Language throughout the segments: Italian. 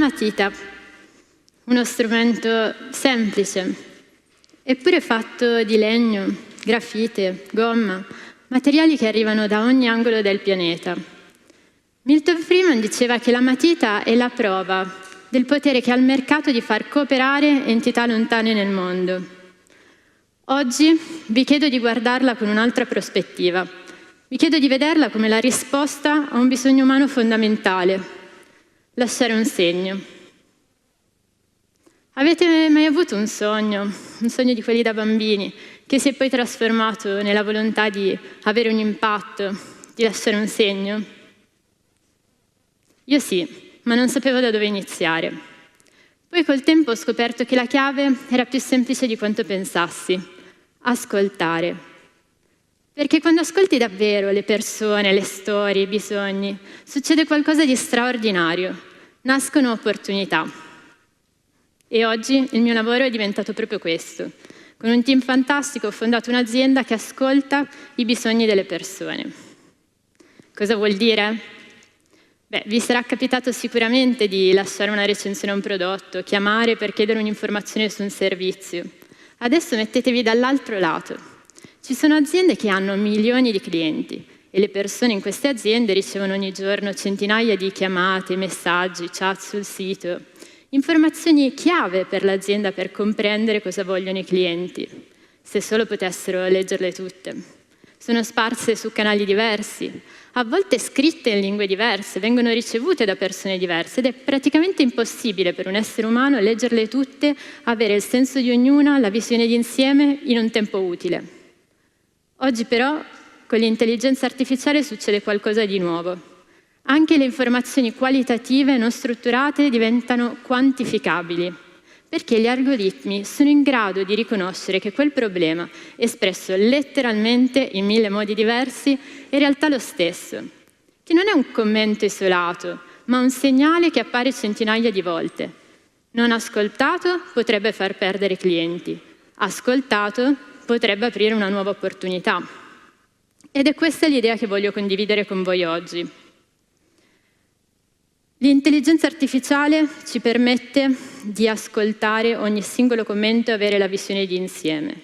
matita, uno strumento semplice, eppure fatto di legno, grafite, gomma, materiali che arrivano da ogni angolo del pianeta. Milton Friedman diceva che la matita è la prova del potere che ha il mercato di far cooperare entità lontane nel mondo. Oggi vi chiedo di guardarla con un'altra prospettiva. Vi chiedo di vederla come la risposta a un bisogno umano fondamentale: lasciare un segno. Avete mai avuto un sogno di quelli da bambini, che si è poi trasformato nella volontà di avere un impatto, di lasciare un segno? Io sì, ma non sapevo da dove iniziare. Poi col tempo ho scoperto che la chiave era più semplice di quanto pensassi: ascoltare. Perché quando ascolti davvero le persone, le storie, i bisogni, succede qualcosa di straordinario, nascono opportunità. E oggi il mio lavoro è diventato proprio questo. Con un team fantastico ho fondato un'azienda che ascolta i bisogni delle persone. Cosa vuol dire? Vi sarà capitato sicuramente di lasciare una recensione a un prodotto, chiamare per chiedere un'informazione su un servizio. Adesso mettetevi dall'altro lato. Ci sono aziende che hanno milioni di clienti e le persone in queste aziende ricevono ogni giorno centinaia di chiamate, messaggi, chat sul sito, informazioni chiave per l'azienda per comprendere cosa vogliono i clienti. Se solo potessero leggerle tutte. Sono sparse su canali diversi, a volte scritte in lingue diverse, vengono ricevute da persone diverse ed è praticamente impossibile per un essere umano leggerle tutte, avere il senso di ognuna, la visione d'insieme in un tempo utile. Oggi però con l'intelligenza artificiale succede qualcosa di nuovo. Anche le informazioni qualitative non strutturate diventano quantificabili, perché gli algoritmi sono in grado di riconoscere che quel problema, espresso letteralmente in 1000 modi diversi, è in realtà lo stesso, che non è un commento isolato, ma un segnale che appare centinaia di volte. Non ascoltato potrebbe far perdere clienti, ascoltato potrebbe aprire una nuova opportunità. Ed è questa l'idea che voglio condividere con voi oggi. L'intelligenza artificiale ci permette di ascoltare ogni singolo commento e avere la visione di insieme.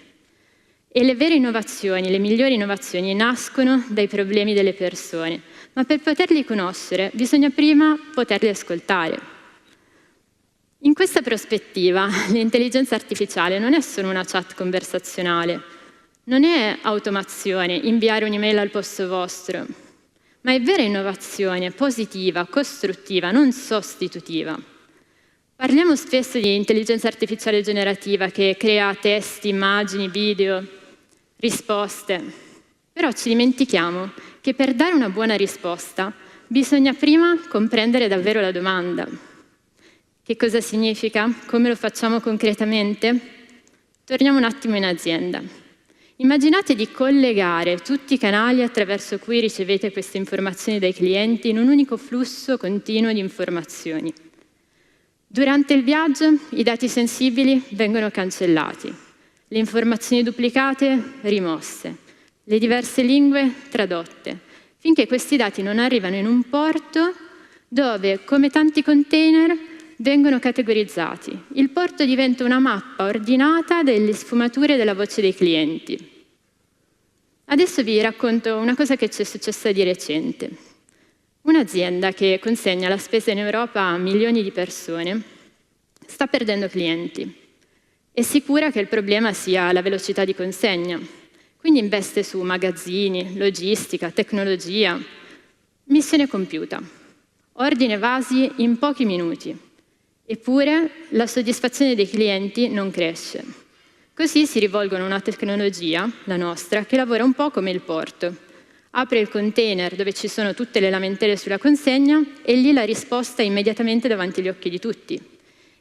E le vere innovazioni, le migliori innovazioni nascono dai problemi delle persone, ma per poterli conoscere bisogna prima poterli ascoltare. In questa prospettiva, l'intelligenza artificiale non è solo una chat conversazionale, non è automazione, inviare un'email al posto vostro, ma è vera innovazione, positiva, costruttiva, non sostitutiva. Parliamo spesso di intelligenza artificiale generativa che crea testi, immagini, video, risposte, però ci dimentichiamo che per dare una buona risposta bisogna prima comprendere davvero la domanda. Che cosa significa? Come lo facciamo concretamente? Torniamo un attimo in azienda. Immaginate di collegare tutti i canali attraverso cui ricevete queste informazioni dai clienti in un unico flusso continuo di informazioni. Durante il viaggio i dati sensibili vengono cancellati, le informazioni duplicate rimosse, le diverse lingue tradotte, finché questi dati non arrivano in un porto dove, come tanti container, vengono categorizzati. Il porto diventa una mappa ordinata delle sfumature della voce dei clienti. Adesso vi racconto una cosa che ci è successa di recente. Un'azienda che consegna la spesa in Europa a milioni di persone sta perdendo clienti. È sicura che il problema sia la velocità di consegna, quindi investe su magazzini, logistica, tecnologia. Missione compiuta. Ordine vasi in pochi minuti. Eppure la soddisfazione dei clienti non cresce. Così si rivolgono a una tecnologia, la nostra, che lavora un po' come il porto. Apre il container dove ci sono tutte le lamentele sulla consegna e lì la risposta è immediatamente davanti agli occhi di tutti.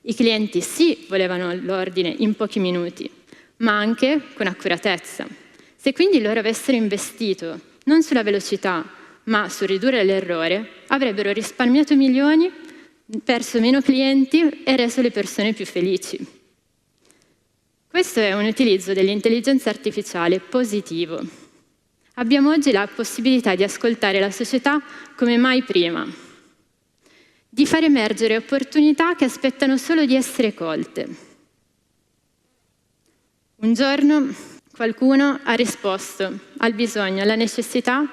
I clienti sì volevano l'ordine in pochi minuti, ma anche con accuratezza. Se quindi loro avessero investito non sulla velocità, ma su ridurre l'errore, avrebbero risparmiato milioni, perso meno clienti e reso le persone più felici. Questo è un utilizzo dell'intelligenza artificiale positivo. Abbiamo oggi la possibilità di ascoltare la società come mai prima. di far emergere opportunità che aspettano solo di essere colte. Un giorno qualcuno ha risposto al bisogno, alla necessità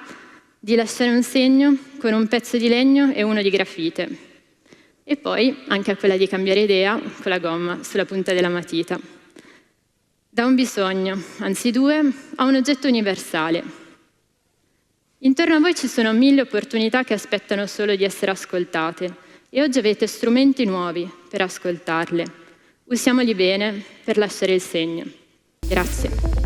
di lasciare un segno con un pezzo di legno e uno di grafite. E poi anche a quella di cambiare idea con la gomma sulla punta della matita. Da un bisogno, anzi due, a un oggetto universale. Intorno a voi ci sono 1000 opportunità che aspettano solo di essere ascoltate e oggi avete strumenti nuovi per ascoltarle. Usiamoli bene per lasciare il segno. Grazie.